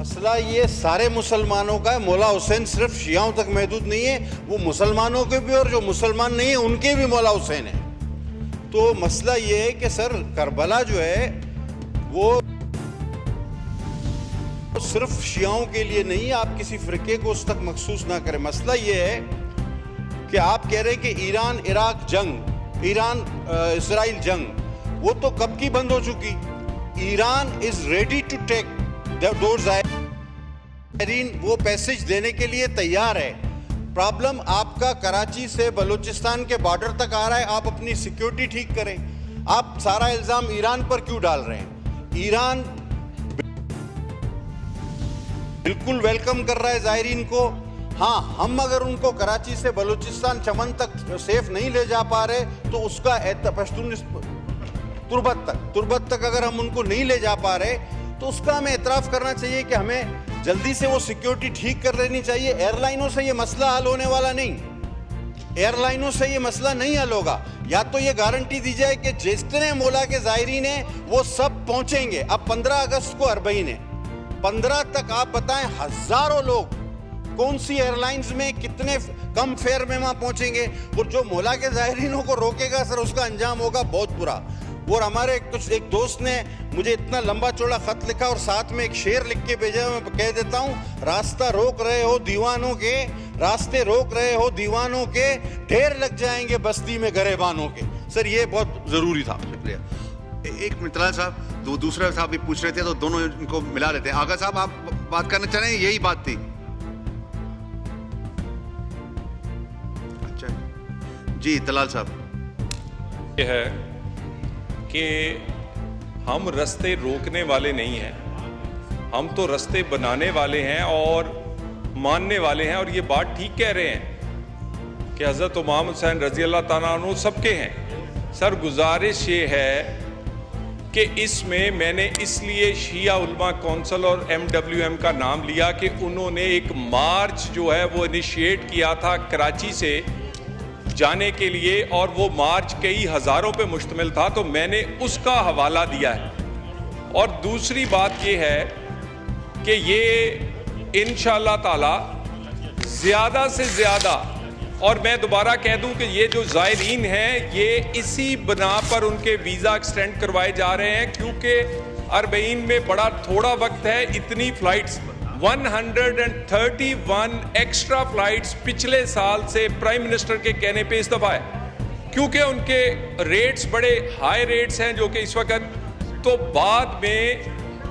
मसला ये सारे मुसलमानों का है। मौला हुसैन सिर्फ शियाओं तक महदूद नहीं है, वो मुसलमानों के भी और जो मुसलमान नहीं है उनके भी मौला हुसैन है। तो मसला ये है कि सर करबला जो है वो सिर्फ शियाओं के लिए नहीं है, आप किसी फ़िरके को उस तक मखसूस ना करें। मसला ये है कि आप कह रहे हैं कि ईरान इराक जंग, ईरान इसराइल जंग, वो तो कब की बंद हो चुकी। Iran is ready to take those ज़ायरीन, वो पैसेज देने के लिए तैयार है। प्रॉब्लम आपका कराची से बलूचिस्तान के बॉर्डर तक आ रहा है। आप अपनी सिक्योरिटी ठीक करें। आप सारा इल्ज़ाम ईरान पर क्यों डाल रहे हैं? ईरान बिल्कुल वेलकम कर रहा है ज़ायरीन को। हाँ, हम अगर उनको कराची से बलूचिस्तान चमन तक सेफ नहीं ले जा पा रहे तो उसका पश्तून तुर्बत तक अगर हम उनको नहीं ले जा पा रहे तो उसका हमें एतराफ़ करना चाहिए कि हमें जल्दी से वो सिक्योरिटी ठीक कर लेनी चाहिए। एयरलाइनों से ये मसला हल होने वाला नहीं, एयरलाइनों से ये मसला नहीं हल होगा। या तो ये गारंटी दी जाए कि जितने मौला के ज़ायरीन हैं वो सब पहुंचेंगे। अब 15 अगस्त को अरबईन है, 15 तक आप बताएं हज़ारों लोग कौन सी एयरलाइंस में कितने कम फेयर में वहाँ पहुंचेंगे। और जो मौला के ज़ायरीनों को रोकेगा सर, उसका अंजाम होगा बहुत बुरा। और हमारे एक दोस्त ने मुझे इतना लंबा चौड़ा ख़त लिखा और साथ में एक शेर लिख के भेजा। मैं कह देता हूँ, रास्ता रोक रहे हो दीवानों के, रास्ते रोक रहे हो दीवानों के, ढेर लग जाएंगे बस्ती में गरेबानों के। सर ये बहुत ज़रूरी था। शुक्रिया। एक मिनट तलाल साहब, दूसरा साहब भी पूछ रहे थे तो दोनों इनको मिला लेते हैं। आगा साहब आप बात करना चाह रहे हैं? यही बात थी। अच्छा जी, तलाल साहब। यह है कि हम रास्ते रोकने वाले नहीं हैं, हम तो रास्ते बनाने वाले हैं और मानने वाले हैं। और ये बात ठीक कह रहे हैं कि हज़रत इमाम हुसैन रज़ी अल्लाह ताला अन्हु सबके हैं। सर गुजारिश ये है कि इसमें मैंने इसलिए शिया उलमा कौंसिल और MWM का नाम लिया कि उन्होंने एक मार्च जो है वो इनिशिएट किया था कराची से जाने के लिए, और वो मार्च कई हज़ारों पे मुश्तमिल था, तो मैंने उसका हवाला दिया है। और दूसरी बात ये है कि ये इंशाअल्लाह ताला ज़्यादा से ज़्यादा, और मैं दोबारा कह दूं कि ये जो ज़ायरीन हैं ये इसी बना पर उनके वीज़ा एक्सटेंड करवाए जा रहे हैं, क्योंकि अरबईन में बड़ा थोड़ा वक्त है। इतनी फ़्लाइट्स 131 एक्स्ट्रा फ्लाइट्स पिछले साल से प्राइम मिनिस्टर के कहने पे इस दफा है, क्योंकि उनके रेट्स बड़े हाई रेट्स हैं जो कि इस वक्त, तो बाद में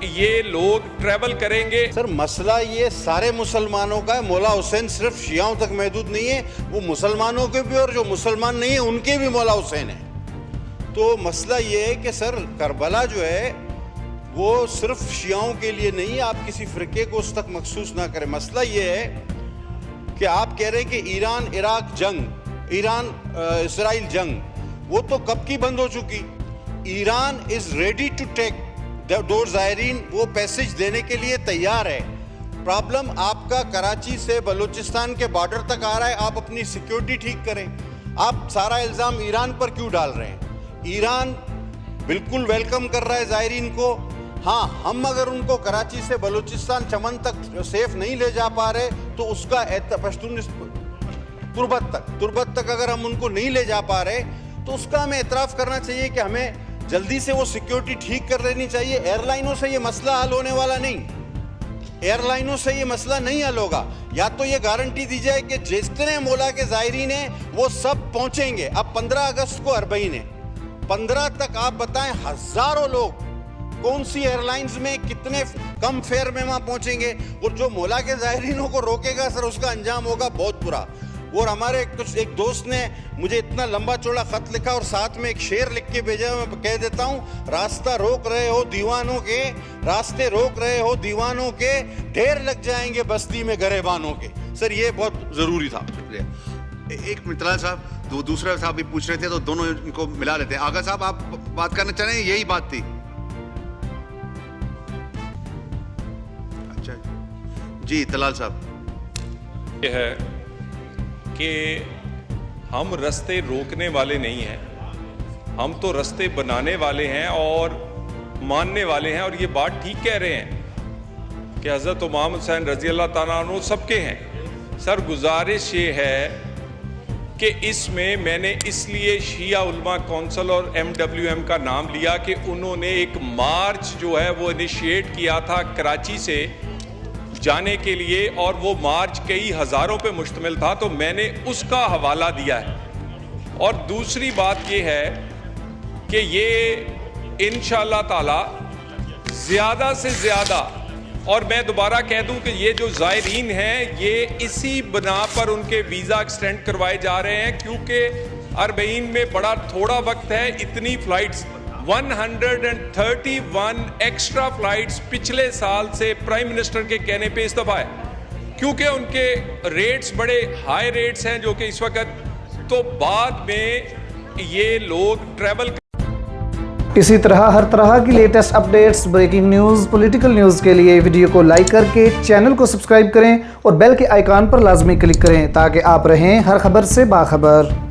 ये लोग ट्रैवल करेंगे। सर मसला ये सारे मुसलमानों का है। मौला हुसैन सिर्फ शियाओं तक महदूद नहीं है, वो मुसलमानों के भी और जो मुसलमान नहीं है उनके भी मौला हुसैन है। तो मसला ये है कि सर करबला जो है वो सिर्फ शियाओं के लिए नहीं है, आप किसी फ़िरके को उस तक मखसूस ना करें। मसला ये है कि आप कह रहे हैं कि ईरान इराक जंग, ईरान इसराइल जंग, वो तो कब की बंद हो चुकी। Iran is ready to take those ज़ायरीन, वो पैसेज देने के लिए तैयार है। प्रॉब्लम आपका कराची से बलूचिस्तान के बॉर्डर तक आ रहा है। आप अपनी सिक्योरिटी ठीक करें। आप सारा इल्ज़ाम ईरान पर क्यों डाल रहे हैं? ईरान बिल्कुल वेलकम कर रहा है ज़ायरीन को। हाँ, हम अगर उनको कराची से बलूचिस्तान चमन तक सेफ नहीं ले जा पा रहे तो उसका पश्तून तुर्बत तक अगर हम उनको नहीं ले जा पा रहे तो उसका हमें एतराफ़ करना चाहिए कि हमें जल्दी से वो सिक्योरिटी ठीक कर लेनी चाहिए। एयरलाइनों से ये मसला हल होने वाला नहीं, एयरलाइनों से ये मसला नहीं हल होगा। या तो ये गारंटी दी जाए कि जितने मौला के ज़ायरीन हैं वो सब पहुंचेंगे। अब 15 अगस्त को अरबईन है, 15 तक आप बताएं हज़ारों लोग कौन सी एयरलाइंस में कितने कम फेयर में वहाँ पहुंचेंगे। और जो मौला के ज़ायरीनों को रोकेगा सर, उसका अंजाम होगा बहुत बुरा। और हमारे एक दोस्त ने मुझे इतना लंबा चौड़ा ख़त लिखा और साथ में एक शेर लिख के भेजा। मैं कह देता हूँ, रास्ता रोक रहे हो दीवानों के, रास्ते रोक रहे हो दीवानों के, ढेर लग जाएंगे बस्ती में गरेबानों के। सर ये बहुत ज़रूरी था। शुक्रिया। एक मिनट तलाल साहब, दूसरा साहब भी पूछ रहे थे तो दोनों इनको मिला लेते हैं। आगा साहब आप बात करना चाह रहे हैं? यही बात थी। अच्छा जी, तलाल साहब। यह है कि हम रास्ते रोकने वाले नहीं हैं, हम तो रास्ते बनाने वाले हैं और मानने वाले हैं। और ये बात ठीक कह रहे हैं कि हज़रत इमाम हुसैन रज़ी अल्लाह ताला अन्हु सबके हैं। सर गुजारिश ये है कि इसमें मैंने इसलिए शिया उलमा कौंसिल और MWM का नाम लिया कि उन्होंने एक मार्च जो है वो इनिशिएट किया था कराची से जाने के लिए, और वो मार्च कई हज़ारों पे मुश्तमिल था, तो मैंने उसका हवाला दिया है। और दूसरी बात ये है कि ये इंशाअल्लाह ताला ज़्यादा से ज़्यादा, और मैं दोबारा कह दूं कि ये जो ज़ायरीन हैं ये इसी बना पर उनके वीज़ा एक्सटेंड करवाए जा रहे हैं, क्योंकि अरबईन में बड़ा थोड़ा वक्त है। इतनी फ़्लाइट्स 131 एक्स्ट्रा फ़्लाइट्स पिछले साल से प्राइम मिनिस्टर के कहने पे इस दफ़ा है, क्योंकि उनके रेट्स बड़े हाई रेट्स हैं जो कि इस वक्त, तो बाद में ये लोग ट्रैवल। इसी तरह हर तरह की latest updates, breaking news, political news के लिए वीडियो को लाइक करके चैनल को सब्सक्राइब करें और बेल के आइकॉन पर लाजमी क्लिक करें ताकि आप रहें हर खबर से बाखबर।